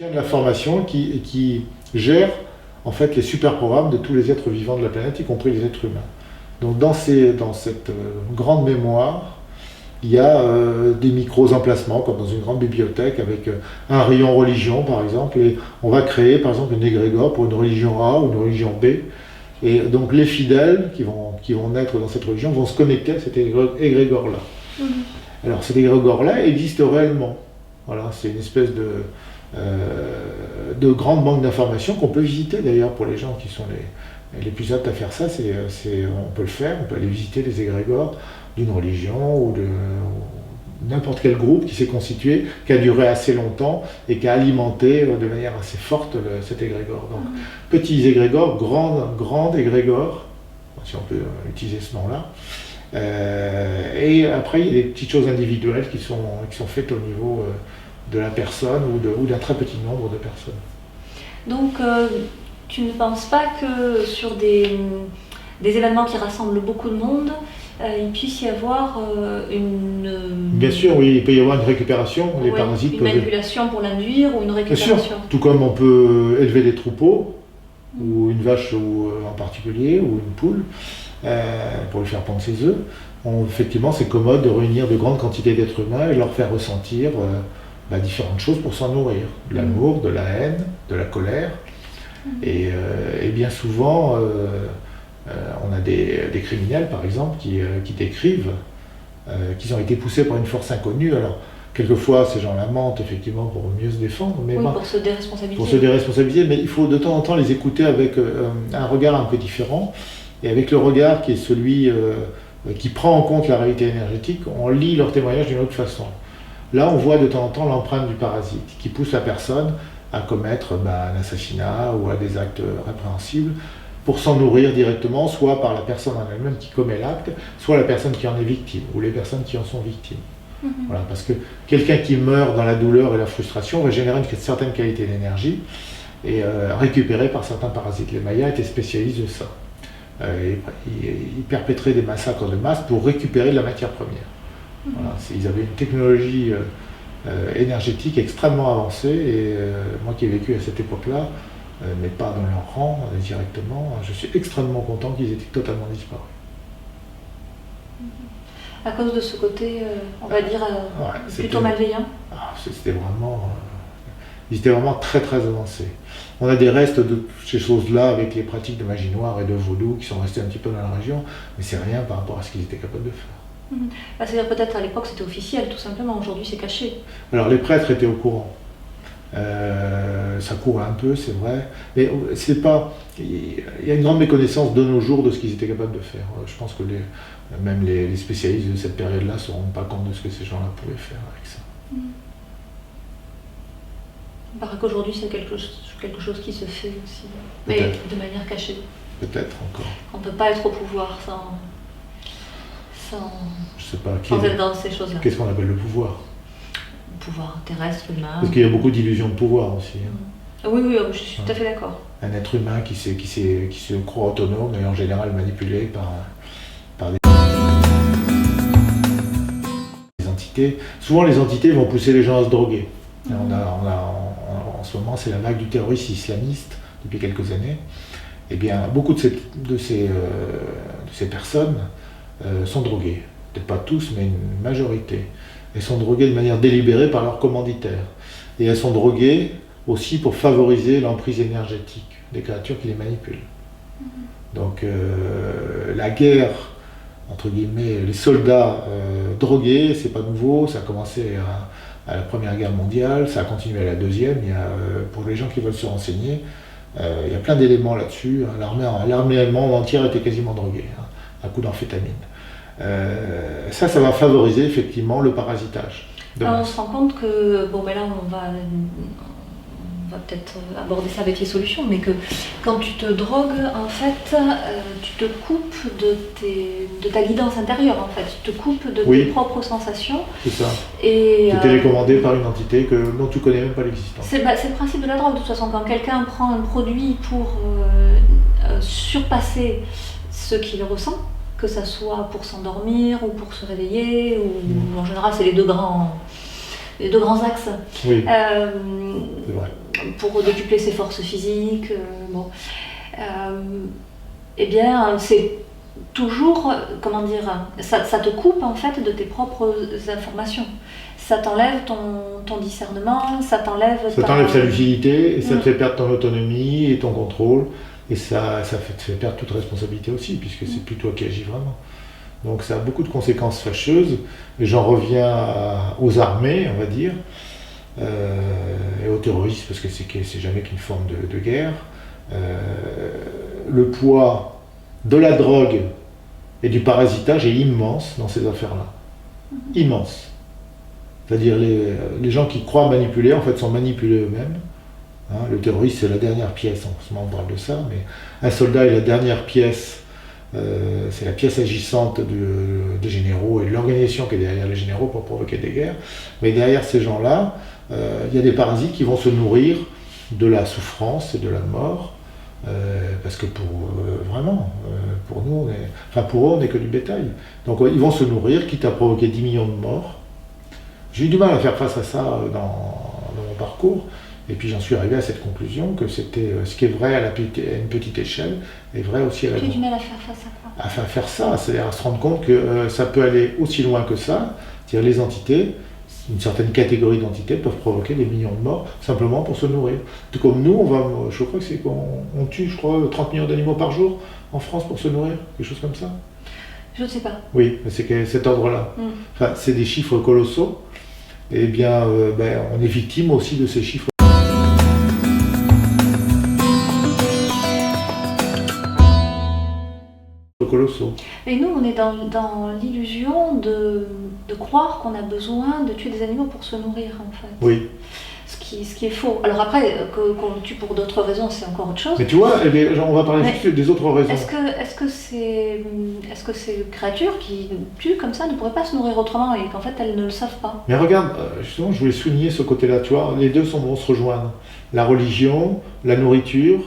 De la formation qui gère en fait les super programmes de tous les êtres vivants de la planète, y compris les êtres humains. Donc dans cette grande mémoire, il y a des micro-emplacements, comme dans une grande bibliothèque, avec un rayon religion par exemple, et on va créer par exemple une égrégore pour une religion A ou une religion B. Et donc les fidèles qui vont naître dans cette religion vont se connecter à cette égrégore-là. Mmh. Alors cette égrégore-là existe réellement. Voilà, c'est une espèce de grande banque d'informations qu'on peut visiter d'ailleurs pour les gens qui sont les plus aptes à faire ça. On peut le faire, on peut aller visiter les égrégores d'une religion ou de n'importe quel groupe qui s'est constitué, qui a duré assez longtemps et qui a alimenté de manière assez forte cet égrégore. Donc petits égrégores, grandes égrégores, si on peut utiliser ce nom-là. Et après il y a des petites choses individuelles qui sont faites au niveau de la personne ou d'un très petit nombre de personnes. Donc tu ne penses pas que sur des événements qui rassemblent beaucoup de monde, il puisse y avoir une... Bien sûr, oui, il peut y avoir une récupération, les parasites peuvent... Une manipulation pour l'induire ou une récupération. Bien sûr, tout comme on peut élever des troupeaux, ou une vache en particulier, ou une poule, pour lui faire pondre ses œufs. Effectivement, c'est commode de réunir de grandes quantités d'êtres humains et leur faire ressentir différentes choses pour s'en nourrir. De l'amour, de la haine, de la colère. Et bien souvent, on a des criminels, par exemple, qui décrivent qu'ils ont été poussés par une force inconnue. Alors, quelquefois, ces gens-là mentent, effectivement, pour mieux se défendre. Mais pour se déresponsabiliser. Pour se déresponsabiliser, mais il faut de temps en temps les écouter avec un regard un peu différent. Et avec le regard qui est celui qui prend en compte la réalité énergétique, on lit leur témoignage d'une autre façon. Là, on voit de temps en temps l'empreinte du parasite qui pousse la personne à commettre un assassinat ou à des actes répréhensibles pour s'en nourrir directement, soit par la personne en elle-même qui commet l'acte, soit la personne qui en est victime ou les personnes qui en sont victimes. Voilà, parce que quelqu'un qui meurt dans la douleur et la frustration va générer une certaine qualité d'énergie et récupérée par certains parasites. Les Mayas étaient spécialistes de ça. Ils perpétraient des massacres de masse pour récupérer de la matière première. Voilà, ils avaient une technologie énergétique extrêmement avancée et moi qui ai vécu à cette époque-là, mais pas dans leur rang directement, je suis extrêmement content qu'ils aient totalement disparu. À cause de ce côté, on va dire, plutôt malveillant. Ils étaient vraiment très très avancés. On a des restes de ces choses-là avec les pratiques de magie noire et de vaudou qui sont restés un petit peu dans la région, mais c'est rien par rapport à ce qu'ils étaient capables de faire. C'est-à-dire peut-être à l'époque c'était officiel, tout simplement, aujourd'hui c'est caché. Alors les prêtres étaient au courant. Ça courait un peu, c'est vrai, mais c'est pas... Il y a une grande méconnaissance de nos jours de ce qu'ils étaient capables de faire. Je pense que même les spécialistes de cette période-là ne se rendent pas compte de ce que ces gens-là pouvaient faire avec ça. Il paraît qu'aujourd'hui c'est quelque chose qui se fait aussi, mais de manière cachée. Peut-être encore. On ne peut pas être au pouvoir sans je sais pas, être dans ces choses-là. Qu'est-ce qu'on appelle le pouvoir? Le pouvoir terrestre, humain. Parce qu'il y a beaucoup d'illusions de pouvoir aussi. Oui, je suis tout à fait d'accord. Un être humain qui se croit autonome et en général manipulé par des entités. Souvent les entités vont pousser les gens à se droguer. En ce moment, c'est la vague du terrorisme islamiste depuis quelques années. Eh bien, beaucoup de ces personnes sont droguées. Peut-être pas tous, mais une majorité. Elles sont droguées de manière délibérée par leurs commanditaires. Et elles sont droguées aussi pour favoriser l'emprise énergétique des créatures qui les manipulent. Donc la guerre, entre guillemets, les soldats drogués, c'est pas nouveau, ça a commencé à la Première Guerre mondiale, ça a continué à la Deuxième. Pour les gens qui veulent se renseigner, il y a plein d'éléments là-dessus. L'armée allemande entière était quasiment droguée, à coup d'amphétamine. Ça va favoriser effectivement le parasitage. Alors on se rend compte que, là on va peut-être aborder ça avec les solutions, mais que quand tu te drogues, en fait, tu te coupes de ta guidance intérieure, en fait. Tu te coupes de tes propres sensations. C'est ça. Et tu es télécommandé par une entité dont tu ne connais même pas l'existence. C'est le principe de la drogue, de toute façon. Quand quelqu'un prend un produit pour surpasser ce qu'il ressent, que ça soit pour s'endormir ou pour se réveiller, ou en général c'est les deux grands deux grands axes. Oui, c'est vrai. Pour décupler ses forces physiques. Bon. Eh bien, c'est toujours, comment dire, ça te coupe en fait de tes propres informations. Ça t'enlève ton discernement, ça t'enlève ta lucidité, et ça te fait perdre ton autonomie et ton contrôle, et ça te fait perdre toute responsabilité aussi, puisque c'est plus toi qui agis vraiment. Donc ça a beaucoup de conséquences fâcheuses, et j'en reviens aux armées, on va dire, et aux terroristes, parce que c'est jamais qu'une forme de guerre. Le poids de la drogue et du parasitage est immense dans ces affaires-là. Immense. C'est-à-dire les gens qui croient manipuler, en fait, sont manipulés eux-mêmes. Hein, le terroriste, c'est la dernière pièce, en ce moment on parle de ça, mais un soldat est la dernière pièce, c'est la pièce agissante des généraux et de l'organisation qui est derrière les généraux pour provoquer des guerres. Mais derrière ces gens-là, il y a des parasites qui vont se nourrir de la souffrance et de la mort, parce que pour nous, pour eux, on n'est que du bétail. Donc ils vont se nourrir, quitte à provoquer 10 millions de morts. J'ai eu du mal à faire face à ça dans mon parcours, et puis j'en suis arrivé à cette conclusion que c'était ce qui est vrai à une petite échelle est vrai aussi à la grande. J'ai eu du mal à faire face à quoi? À faire ça, c'est-à-dire à se rendre compte que ça peut aller aussi loin que ça, c'est-à-dire les entités, une certaine catégorie d'entités peuvent provoquer des millions de morts simplement pour se nourrir. Tout comme nous, je crois que c'est qu'on tue, 30 millions d'animaux par jour en France pour se nourrir, quelque chose comme ça. Je ne sais pas. Oui, mais c'est cet ordre-là. Enfin, c'est des chiffres colossaux. Eh bien, on est victime aussi de ces chiffres. Colossaux. Et nous, on est dans l'illusion de croire qu'on a besoin de tuer des animaux pour se nourrir, en fait. Oui. Ce qui est faux. Alors après, qu'on le tue pour d'autres raisons, c'est encore autre chose. Mais tu vois, on va parler juste des autres raisons. Est-ce que ces créatures qui tuent comme ça ne pourraient pas se nourrir autrement et qu'en fait elles ne le savent pas? Mais regarde, justement, je voulais souligner ce côté-là, tu vois, les deux vont se rejoindre. La religion, la nourriture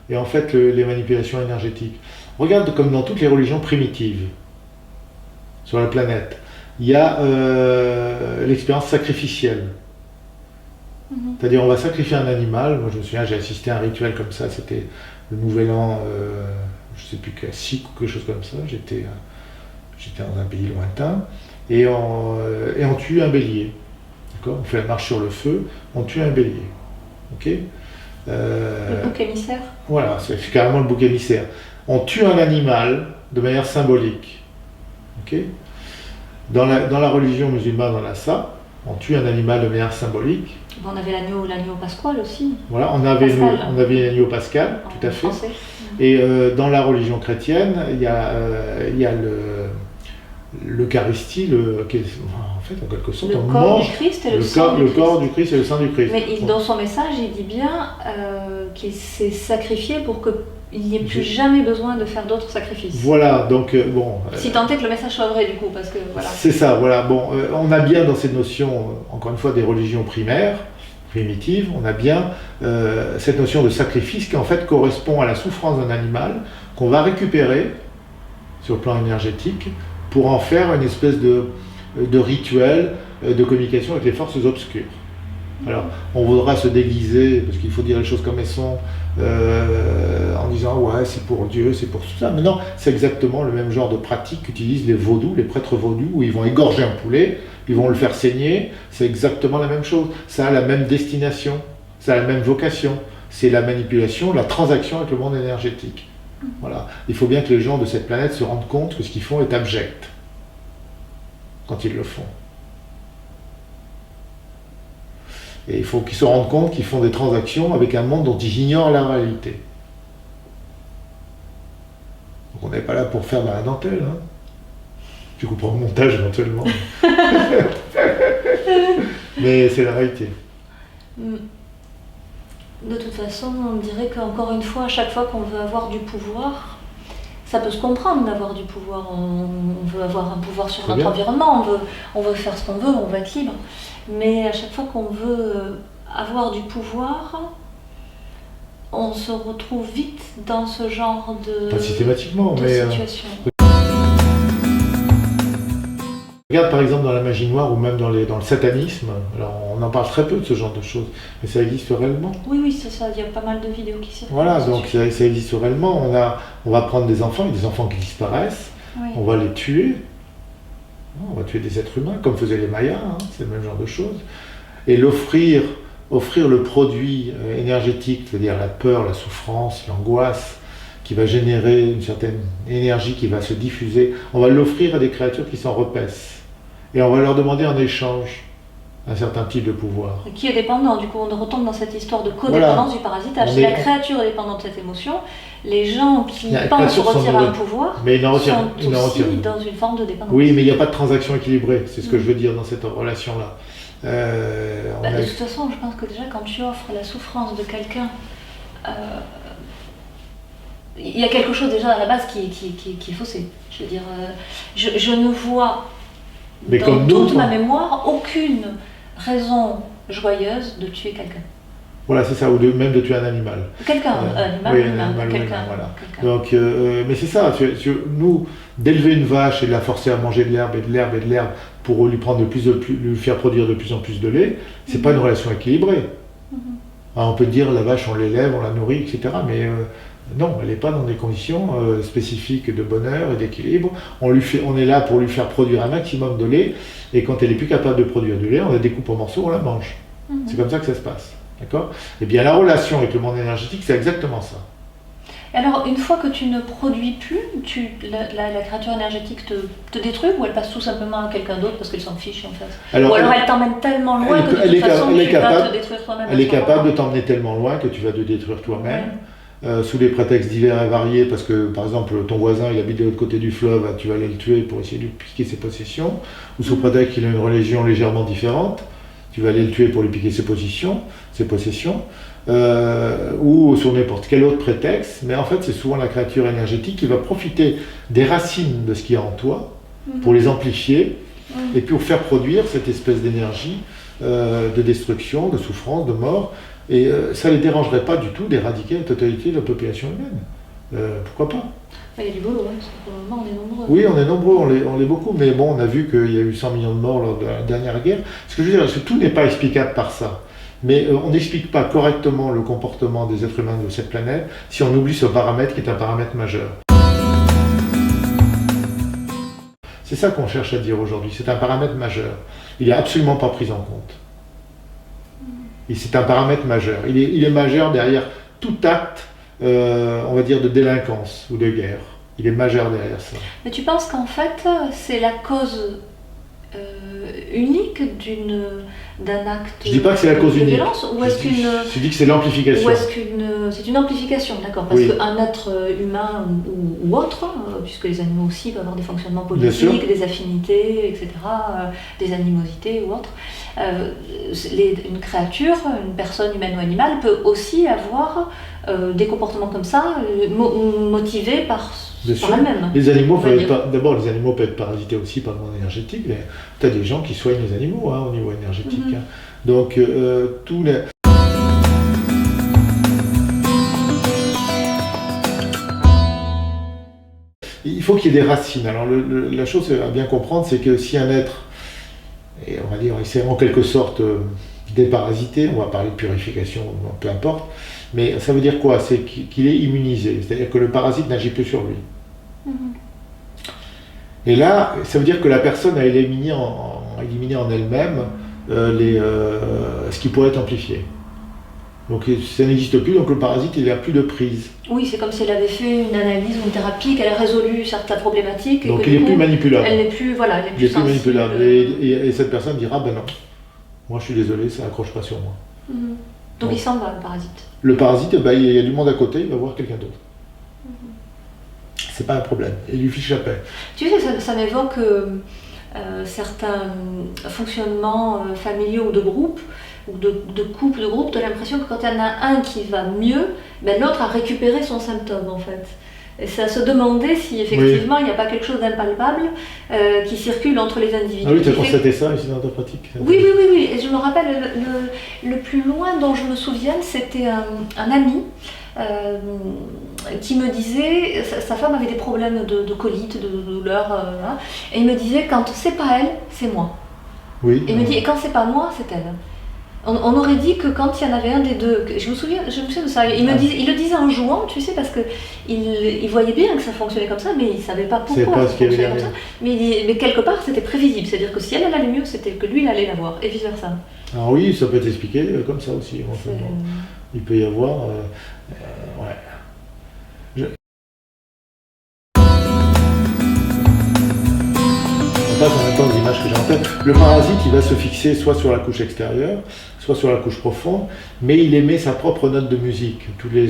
et en fait les manipulations énergétiques. Regarde comme dans toutes les religions primitives sur la planète, il y a l'expérience sacrificielle. C'est-à-dire on va sacrifier un animal. Moi je me souviens, j'ai assisté à un rituel comme ça, c'était le nouvel an, je ne sais plus quel cycle ou quelque chose comme ça, j'étais dans un pays lointain, et on tue un bélier. D'accord, on fait la marche sur le feu, on tue un bélier. Ok, le bouc émissaire. Voilà, c'est carrément le bouc émissaire. On tue un animal de manière symbolique. Ok, dans la religion musulmane, on a ça. On tue un animal de manière symbolique. On avait l'agneau pascal aussi. Voilà, on avait l'agneau pascal, tout à fait. Français. Et dans la religion chrétienne, il y a l'Eucharistie, en fait, en quelque sorte, on mange du Christ et le corps du Christ et le sang du Christ. Mais dans son message, il dit bien qu'il s'est sacrifié pour qu'il n'y ait plus jamais besoin de faire d'autres sacrifices. Voilà, donc si tant est que le message soit vrai, du coup, parce que voilà. C'est ça, voilà. Bon, on a bien dans cette notion, encore une fois, des religions primitives, on a bien cette notion de sacrifice qui en fait correspond à la souffrance d'un animal qu'on va récupérer sur le plan énergétique pour en faire une espèce de rituel de communication avec les forces obscures. Alors, on voudra se déguiser, parce qu'il faut dire les choses comme elles sont, en disant ouais, c'est pour Dieu, c'est pour tout ça. Mais non, c'est exactement le même genre de pratique qu'utilisent les vaudous, les prêtres vaudous, où ils vont égorger un poulet, ils vont le faire saigner. C'est exactement la même chose. Ça a la même destination, ça a la même vocation. C'est la manipulation, la transaction avec le monde énergétique. Voilà. Il faut bien que les gens de cette planète se rendent compte que ce qu'ils font est abject quand ils le font. Et il faut qu'ils se rendent compte qu'ils font des transactions avec un monde dont ils ignorent la réalité. Donc on n'est pas là pour faire de la dentelle. Hein. Tu comprends le montage éventuellement. Mais c'est la réalité. De toute façon, on dirait qu'encore une fois, à chaque fois qu'on veut avoir du pouvoir, ça peut se comprendre d'avoir du pouvoir. On veut avoir un pouvoir sur notre environnement, on veut faire ce qu'on veut, on veut être libre. Mais à chaque fois qu'on veut avoir du pouvoir, on se retrouve vite dans ce genre de Pas systématiquement, mais situation. Regarde par exemple dans la magie noire ou même dans le satanisme, alors on en parle très peu de ce genre de choses, mais ça existe réellement. Oui, c'est ça, il y a pas mal de vidéos qui circulent. Voilà, donc ça existe réellement. On va prendre des enfants qui disparaissent, oui. On va les tuer, on va tuer des êtres humains, comme faisaient les Mayas, hein, c'est le même genre de choses, et offrir le produit énergétique, c'est-à-dire la peur, la souffrance, l'angoisse, qui va générer une certaine énergie qui va se diffuser, on va l'offrir à des créatures qui s'en repaissent. Et on va leur demander en échange un certain type de pouvoir. Qui est dépendant, du coup on retombe dans cette histoire de codépendance du parasitage. Si la créature est dépendante de cette émotion, les gens qui pensent retirer un pouvoir sont aussi dans une forme de dépendance. Oui, mais il n'y a pas de transaction équilibrée, c'est ce que je veux dire dans cette relation-là. De toute façon, je pense que déjà quand tu offres la souffrance de quelqu'un, il y a quelque chose déjà à la base qui est faussé. Je veux dire, je ne vois dans toute ma mémoire aucune raison joyeuse de tuer quelqu'un. Voilà, c'est ça, ou même de tuer un animal. Quelqu'un, quelqu'un. Voilà. Donc, mais c'est ça, nous, d'élever une vache et de la forcer à manger de l'herbe et de l'herbe et de l'herbe pour lui faire produire de plus en plus de lait, c'est pas une relation équilibrée. Alors, on peut dire la vache, on l'élève, on la nourrit, etc. Mais non, elle n'est pas dans des conditions spécifiques de bonheur et d'équilibre. On est là pour lui faire produire un maximum de lait, et quand elle n'est plus capable de produire du lait, on la découpe en morceaux, on la mange. C'est comme ça que ça se passe. D'accord ? Eh bien, la relation avec le monde énergétique, c'est exactement ça. Alors, une fois que tu ne produis plus, la créature énergétique te détruit, ou elle passe tout simplement à quelqu'un d'autre parce qu'elle s'en fiche en fait? Ou alors elle t'emmène tellement loin que de toute façon tu vas te détruire toi-même. Elle est capable de t'emmener tellement loin que tu vas te détruire toi-même. Sous des prétextes divers et variés, parce que par exemple ton voisin il habite de l'autre côté du fleuve, tu vas aller le tuer pour essayer de lui piquer ses possessions, ou sous prétexte qu'il a une religion légèrement différente, tu vas aller le tuer pour lui piquer ses possessions, ou sur n'importe quel autre prétexte, mais en fait c'est souvent la créature énergétique qui va profiter des racines de ce qu'il y a en toi, pour les amplifier, et puis pour faire produire cette espèce d'énergie de destruction, de souffrance, de mort. Et ça ne les dérangerait pas du tout d'éradiquer la totalité de la population humaine. Pourquoi pas? Il y a du boulot, parce que pour le moment on est nombreux. Oui, on est nombreux, on l'est beaucoup, mais bon, on a vu qu'il y a eu 100 millions de morts lors de la dernière guerre. Ce que je veux dire, c'est que tout n'est pas explicable par ça. Mais on n'explique pas correctement le comportement des êtres humains de cette planète si on oublie ce paramètre qui est un paramètre majeur. C'est ça qu'on cherche à dire aujourd'hui, c'est un paramètre majeur. Il n'est absolument pas pris en compte. Et c'est un paramètre majeur. Il est majeur derrière tout acte, on va dire, de délinquance ou de guerre. Il est majeur derrière ça. Mais tu penses qu'en fait, c'est la cause unique d'un acte je dis pas que c'est la cause de unique. Violence, ou est-ce je dis que c'est l'amplification. Ou est-ce c'est une amplification, d'accord? Parce qu'un être humain ou autre, puisque les animaux aussi peuvent avoir des fonctionnements politiques, des affinités, etc., des animosités ou autres, une créature, une personne humaine ou animale peut aussi avoir des comportements comme ça, motivés par elle-même. Les animaux peuvent être parasités aussi par le monde énergétique. Tu as des gens qui soignent les animaux au niveau énergétique. Donc, tous les... Il faut qu'il y ait des racines. Alors, la chose à bien comprendre, c'est que si un être, et on va dire, il s'est en quelque sorte déparasité, on va parler de purification, peu importe, mais ça veut dire quoi? C'est qu'il est immunisé, c'est-à-dire que le parasite n'agit plus sur lui. Et là, ça veut dire que la personne a éliminé en elle-même ce qui pourrait être amplifié. Donc ça n'existe plus, donc le parasite il n'a plus de prise. Oui, c'est comme si elle avait fait une analyse ou une thérapie, qu'elle a résolu certaines problématiques. Donc il n'est plus manipulable. Elle n'est plus, elle est plus manipulable. Et cette personne dira, ben non, moi je suis désolé, ça n'accroche pas sur moi. Donc il s'en va, le parasite. Le parasite, il y a du monde à côté, il va voir quelqu'un d'autre. C'est pas un problème, il lui fiche la paix. Tu sais, ça m'évoque certains fonctionnements familiaux ou de groupe, ou de couple, de groupe, tu as l'impression que quand il y en a un qui va mieux, l'autre a récupéré son symptôme en fait. Et c'est à se demander si effectivement il n'y a pas quelque chose d'impalpable qui circule entre les individus. Ah oui, tu as constaté ça ici dans ta pratique? Oui. Et je me rappelle, le plus loin dont je me souvienne, c'était un ami qui me disait, sa femme avait des problèmes de colite, de douleur, et il me disait, quand c'est pas elle, c'est moi. Oui. Et il me dit, et quand c'est pas moi, c'est elle. On aurait dit que quand il y en avait un des deux, je me souviens de ça, il le disait en jouant, tu sais, parce qu'il voyait bien que ça fonctionnait comme ça, mais il ne savait pas pourquoi ça fonctionnait comme ça. Mais quelque part, c'était prévisible, c'est-à-dire que si elle allait mieux, c'était que lui, il allait l'avoir, et vice-versa. Alors oui, ça peut être expliqué comme ça aussi, éventuellement. Il peut y avoir... On passe en même temps aux images que j'ai en tête. Le parasite, il va se fixer soit sur la couche extérieure, soit sur la couche profonde, mais il émet sa propre note de musique. Tous les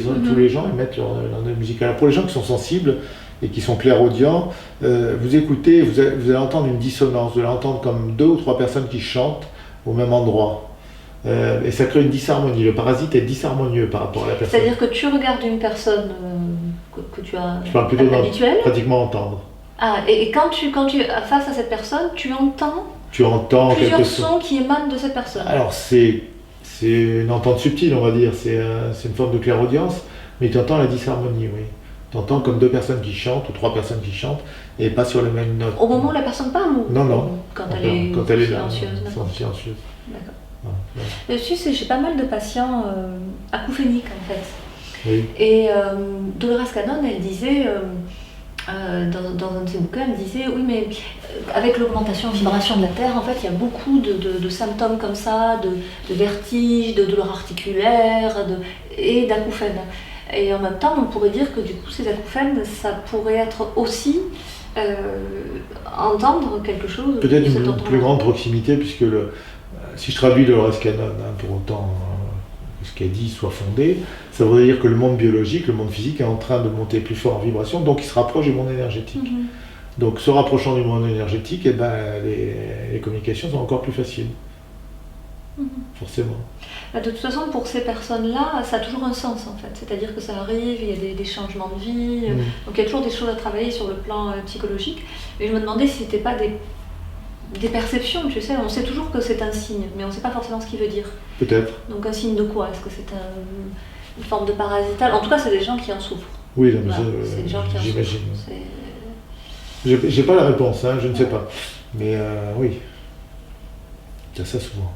gens émettent leur note musicale. Alors pour les gens qui sont sensibles et qui sont clairaudients, vous écoutez, vous allez entendre une dissonance, vous allez entendre comme 2 ou 3 personnes qui chantent au même endroit. Et ça crée une disharmonie. Le parasite est disharmonieux par rapport à la personne. C'est-à-dire que tu regardes une personne que tu as je parle plutôt habituelle, pratiquement entendre. Ah, et quand tu es face à cette personne, tu entends plusieurs sons qui émanent de cette personne. Alors c'est une entente subtile, on va dire, c'est une forme de clairaudience, mais tu entends la disharmonie, oui. Tu entends comme 2 personnes qui chantent ou 3 personnes qui chantent et pas sur les mêmes notes. Au moment où la personne parle ou Non. Quand elle est silencieuse. D'accord. Ouais. Tu sais, j'ai pas mal de patients acouphéniques en fait. Oui. Et Dolores Cannon, elle disait... dans un de ses bouquins, elle disait oui, mais avec l'augmentation vibration de la Terre, en fait, il y a beaucoup de symptômes comme ça, de vertige, de douleurs articulaires et d'acouphènes. Et en même temps, on pourrait dire que du coup, ces acouphènes, ça pourrait être aussi entendre quelque chose. Peut-être une plus grande proximité, puisque si je traduis Dolores Cannon, pour autant que ce qu'elle dit soit fondé, ça voudrait dire que le monde biologique, le monde physique est en train de monter plus fort en vibration, donc il se rapproche du monde énergétique. Donc se rapprochant du monde énergétique, les communications sont encore plus faciles. Forcément. De toute façon, pour ces personnes-là, ça a toujours un sens en fait. C'est-à-dire que ça arrive, il y a des changements de vie, donc il y a toujours des choses à travailler sur le plan psychologique. Mais je me demandais si c'était pas des perceptions, tu sais, on sait toujours que c'est un signe, mais on ne sait pas forcément ce qu'il veut dire. Peut-être. Donc un signe de quoi? Est-ce que c'est une forme de parasital? En tout cas, c'est des gens qui en souffrent. Oui, c'est des gens qui en j'imagine. souffrent. J'ai pas la réponse, je ne sais pas. Mais oui, c'est ça souvent.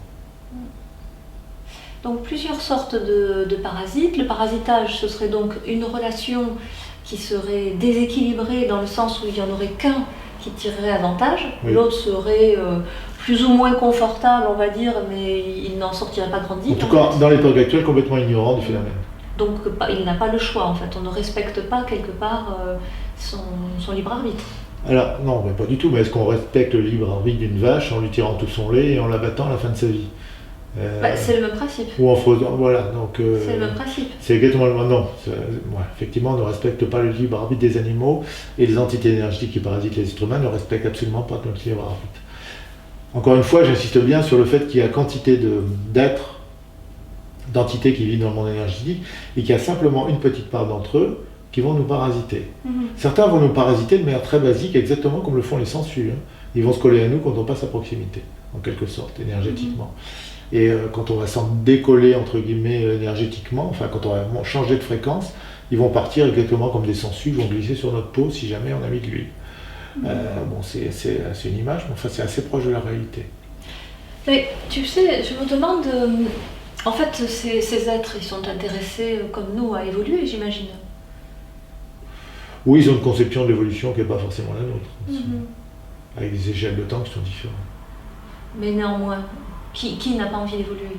Donc plusieurs sortes de parasites. Le parasitage, ce serait donc une relation qui serait déséquilibrée dans le sens où il n'y en aurait qu'un qui tirerait avantage, l'autre serait plus ou moins confortable, on va dire, mais il n'en sortirait pas grandi. En tout cas, dans l'époque actuelle, complètement ignorant du phénomène. Donc il n'a pas le choix, en fait. On ne respecte pas, quelque part, son libre arbitre. Alors, non, pas du tout, mais est-ce qu'on respecte le libre arbitre d'une vache en lui tirant tout son lait et en l'abattant à la fin de sa vie? C'est le même principe. Ou en faisant, voilà, donc... c'est le même principe. C'est exactement le même, non. Effectivement, on ne respecte pas le libre arbitre des animaux, et les entités énergétiques qui parasitent les êtres humains ne respectent absolument pas notre libre arbitre. Encore une fois, j'insiste bien sur le fait qu'il y a quantité d'êtres, d'entités qui vivent dans le monde énergétique, et qu'il y a simplement une petite part d'entre eux qui vont nous parasiter. Certains vont nous parasiter de manière très basique, exactement comme le font les sangsues. Ils vont se coller à nous quand on passe à proximité, en quelque sorte, énergétiquement. Et quand on va s'en décoller, entre guillemets, énergétiquement, enfin quand on va changer de fréquence, ils vont partir exactement comme des sangsues, ils vont glisser sur notre peau si jamais on a mis de l'huile. Bon, c'est une image, mais enfin c'est assez proche de la réalité. Mais tu sais, je me demande, en fait, ces êtres, ils sont intéressés comme nous à évoluer, j'imagine. Oui, ils ont une conception de l'évolution qui n'est pas forcément la nôtre, avec des échelles de temps qui sont différentes. Mais néanmoins, qui n'a pas envie d'évoluer?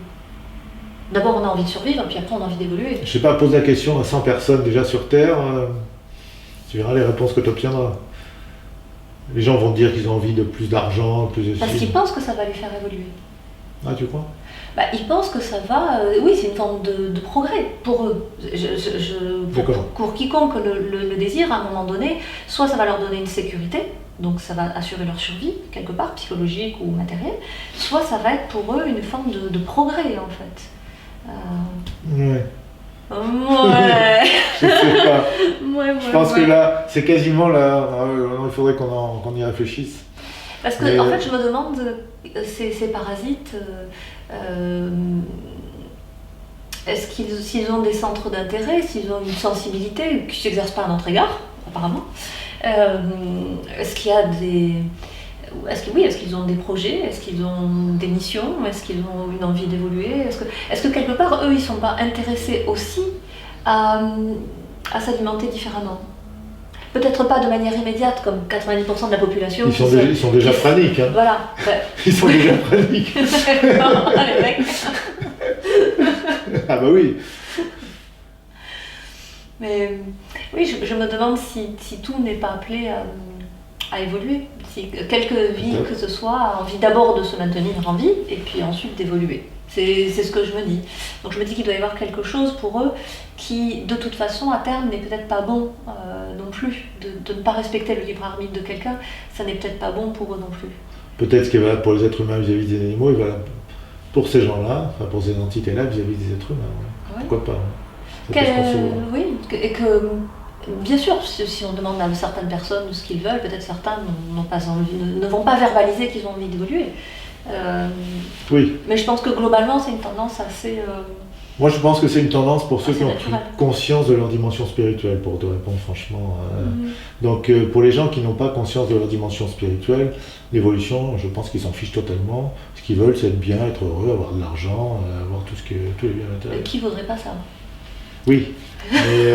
D'abord, on a envie de survivre, puis après, on a envie d'évoluer. Je sais pas, pose la question à 100 personnes déjà sur Terre, tu verras les réponses que tu obtiendras. Les gens vont te dire qu'ils ont envie de plus d'argent, plus de... Parce qu'ils pensent que ça va les faire évoluer. Ah, tu crois? Ils pensent que ça va... oui, c'est une forme de progrès pour eux. Pour quiconque le désire, à un moment donné, soit ça va leur donner une sécurité, donc ça va assurer leur survie, quelque part, psychologique ou matérielle, soit ça va être pour eux une forme de progrès, en fait. Ouais. Ouais. sais pas. Je pense que là, c'est quasiment là. Il faudrait qu'on y réfléchisse. Parce que, en fait, je me demande, ces parasites, est-ce s'ils ont des centres d'intérêt, s'ils ont une sensibilité qui ne s'exerce pas à notre égard, apparemment, est-ce qu'il y a des... Est-ce qu'ils ont des projets? Est-ce qu'ils ont des missions? Est-ce qu'ils ont une envie d'évoluer? Est-ce que quelque part, eux, ils ne sont pas intéressés aussi à s'alimenter différemment? Peut-être pas de manière immédiate, comme 90% de la population. Ils sont déjà praniques. Hein. Voilà. Ils sont déjà praniques. Les mecs. Ah bah oui. Mais oui, je me demande si tout n'est pas appelé à évoluer. Si quelque vie que ce soit a envie d'abord de se maintenir en vie et puis ensuite d'évoluer. C'est ce que je me dis. Donc je me dis qu'il doit y avoir quelque chose pour eux qui, de toute façon, à terme, n'est peut-être pas bon non plus. De ne pas respecter le libre arbitre de quelqu'un, ça n'est peut-être pas bon pour eux non plus. Peut-être ce qui est valable pour les êtres humains vis-à-vis des animaux est valable pour ces gens-là, enfin pour ces entités-là vis-à-vis des êtres humains. Ouais. Pourquoi pas oui, et que bien sûr, si on demande à certaines personnes ce qu'ils veulent, peut-être certains n'ont pas envie, ne vont pas verbaliser qu'ils ont envie d'évoluer. Oui. Mais je pense que globalement, c'est une tendance assez... Moi, je pense que c'est une tendance pour ceux qui ont pris conscience de leur dimension spirituelle, pour te répondre franchement. Donc, pour les gens qui n'ont pas conscience de leur dimension spirituelle, l'évolution, je pense qu'ils s'en fichent totalement. Ce qu'ils veulent, c'est être bien, être heureux, avoir de l'argent, avoir tous les biens matériels. Qui voudrait pas ça? Oui, mais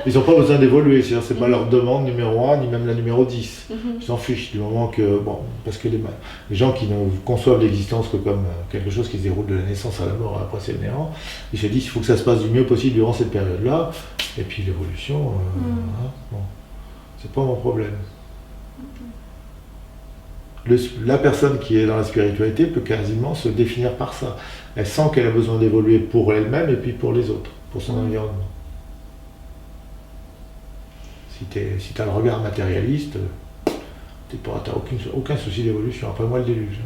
ils n'ont pas besoin d'évoluer, c'est-à-dire c'est pas leur demande numéro 1, ni même la numéro 10. Ils s'en fichent du moment que, parce que les gens qui ne conçoivent l'existence que comme quelque chose qui se déroule de la naissance à la mort, après c'est le néant, ils se disent qu'il faut que ça se passe du mieux possible durant cette période-là, et puis l'évolution, c'est pas mon problème. La personne qui est dans la spiritualité peut quasiment se définir par ça. Elle sent qu'elle a besoin d'évoluer pour elle-même et puis pour les autres, pour son environnement. Si tu as le regard matérialiste, tu n'as aucun souci d'évolution. Après moi, le déluge.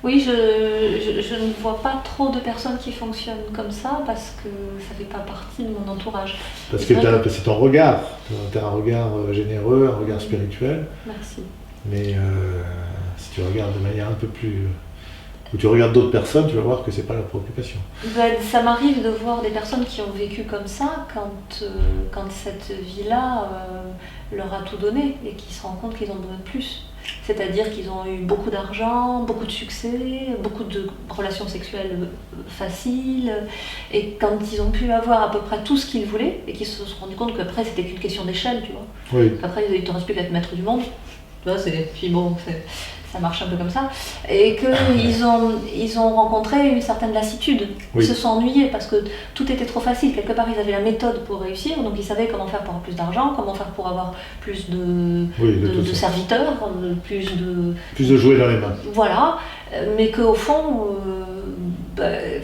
Oui, je ne vois pas trop de personnes qui fonctionnent comme ça parce que ça ne fait pas partie de mon entourage. Parce que c'est ton regard. Tu as un regard généreux, un regard spirituel. Merci. Mais si tu regardes de manière un peu plus... Ou tu regardes d'autres personnes, tu vas voir que c'est pas la préoccupation. Ça m'arrive de voir des personnes qui ont vécu comme ça quand cette vie-là leur a tout donné et qui se rendent compte qu'ils ont besoin de plus. C'est-à-dire qu'ils ont eu beaucoup d'argent, beaucoup de succès, beaucoup de relations sexuelles faciles. Et quand ils ont pu avoir à peu près tout ce qu'ils voulaient et qu'ils se sont rendus compte qu'après c'était qu'une question d'échelle, tu vois. Oui. Qu'après il te reste plus qu'à être maître du monde. Tu vois, puis bon, ça marche un peu comme ça, et qu'ils ont rencontré une certaine lassitude. Ils se sont ennuyés parce que tout était trop facile. Quelque part, ils avaient la méthode pour réussir, donc ils savaient comment faire pour avoir plus d'argent, comment faire pour avoir plus de serviteurs, plus de jouets dans les mains. Voilà, mais qu'au fond, ils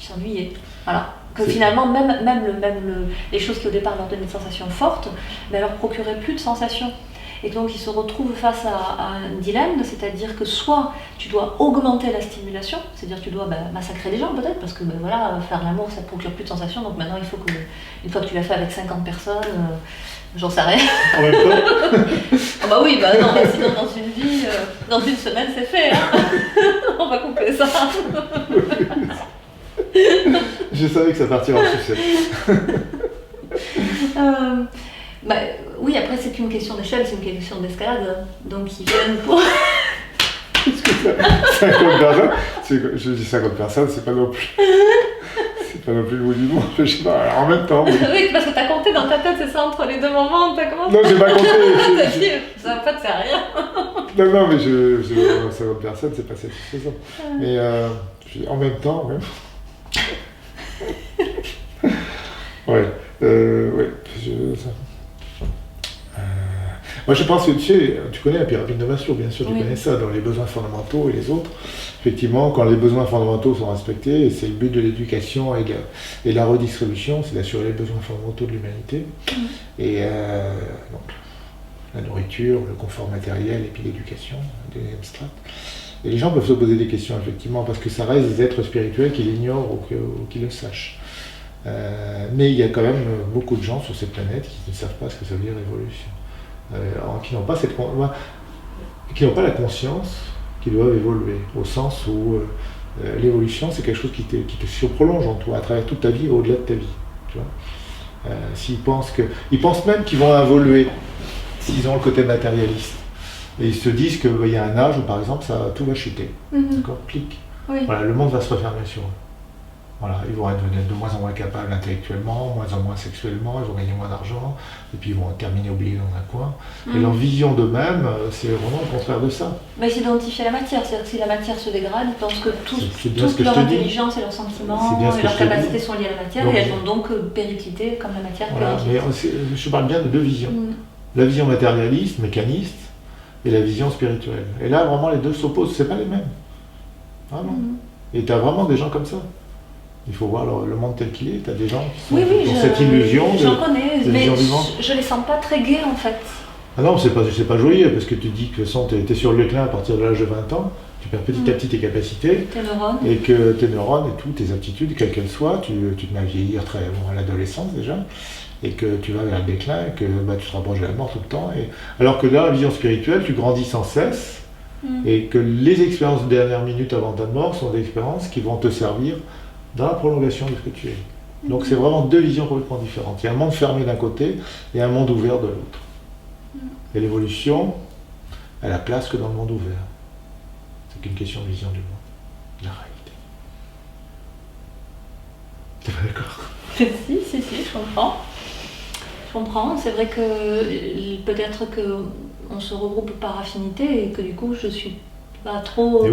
s'ennuyaient. Voilà. Que finalement, les choses qui au départ leur donnaient des sensations fortes, leur procuraient plus de sensations. Et donc ils se retrouvent face à un dilemme, c'est-à-dire que soit tu dois augmenter la stimulation, c'est-à-dire que tu dois massacrer les gens peut-être, parce que faire l'amour ça ne procure plus de sensations, donc maintenant il faut que, une fois que tu l'as fait avec 50 personnes, j'en sais rien. En même temps Ah oui, non, sinon dans une vie, dans une semaine c'est fait, hein. On va couper ça. Je savais que ça partirait en sucette. Oui, après c'est plus une question d'échelle, c'est une question d'escalade. Donc ils viennent pour... 50 personnes, je dis 50 personnes, c'est pas non plus... C'est pas non plus le bout du monde, je sais pas, alors en même temps... Oui, parce que t'as compté dans ta tête, c'est ça, entre les deux moments, t'as commencé... Non, j'ai pas compté. T'as dit, ça en fait c'est rien. Non, mais 50 personnes, c'est pas satisfaisant. Mais en même temps, même... Ouais, moi je pense que tu connais la pyramide de Maslow, bien sûr, tu connais ça, dans les besoins fondamentaux et les autres. Effectivement, quand les besoins fondamentaux sont respectés, et c'est le but de l'éducation et de la redistribution, c'est d'assurer les besoins fondamentaux de l'humanité. Et donc, la nourriture, le confort matériel et puis l'éducation, des strates. Et les gens peuvent se poser des questions, effectivement, parce que ça reste des êtres spirituels qui l'ignorent ou qui le sachent. Mais il y a quand même beaucoup de gens sur cette planète qui ne savent pas ce que ça veut dire évolution. Qui n'ont pas la conscience qu'ils doivent évoluer, au sens où l'évolution, c'est quelque chose qui te surprolonge en toi, à travers toute ta vie, au-delà de ta vie. Tu vois, ils pensent même qu'ils vont évoluer s'ils ont le côté matérialiste. Et ils se disent qu'il y a un âge où, par exemple, tout va chuter. D'accord, clic. Oui. Voilà, le monde va se refermer sur eux. Voilà, ils vont devenir de moins en moins capables intellectuellement, moins en moins sexuellement, ils vont gagner moins d'argent, et puis ils vont terminer oubliés dans un coin. Et leur vision d'eux-mêmes, c'est vraiment le contraire de ça. Mais ils s'identifient à la matière, c'est-à-dire que si la matière se dégrade, ils pensent que toute leur intelligence et leurs sentiments et leurs capacités sont liées à la matière, donc, et elles vont donc péricliter comme la matière périclite. Mais je parle bien de deux visions. La vision matérialiste, mécaniste, et la vision spirituelle. Et là, vraiment, les deux s'opposent, c'est pas les mêmes. Vraiment. Et tu as vraiment des gens comme ça. Il faut voir le monde tel qu'il est. Tu as des gens qui sont dans cette illusion. J'en connais, mais je les sens pas très gais en fait. Ah non, c'est pas joyeux, parce que tu dis que tu es sur le déclin à partir de l'âge de 20 ans, tu perds petit à petit tes capacités, tes neurones. Et que tes neurones et toutes tes aptitudes, quelles qu'elles soient, tu te mets à vieillir très bon, à l'adolescence déjà, et que tu vas vers le déclin, et que tu te rapproches de la mort tout le temps. Alors que dans la vision spirituelle, tu grandis sans cesse, et que les expériences de dernière minute avant ta mort sont des expériences qui vont te servir dans la prolongation de ce que tu es. Donc c'est vraiment deux visions complètement différentes. Il y a un monde fermé d'un côté et un monde ouvert de l'autre. Et l'évolution, elle a place que dans le monde ouvert. C'est qu'une question de vision du monde, de la réalité. T'es pas d'accord? Si, je comprends. Je comprends. C'est vrai que peut-être qu'on se regroupe par affinité et que du coup je suis pas trop...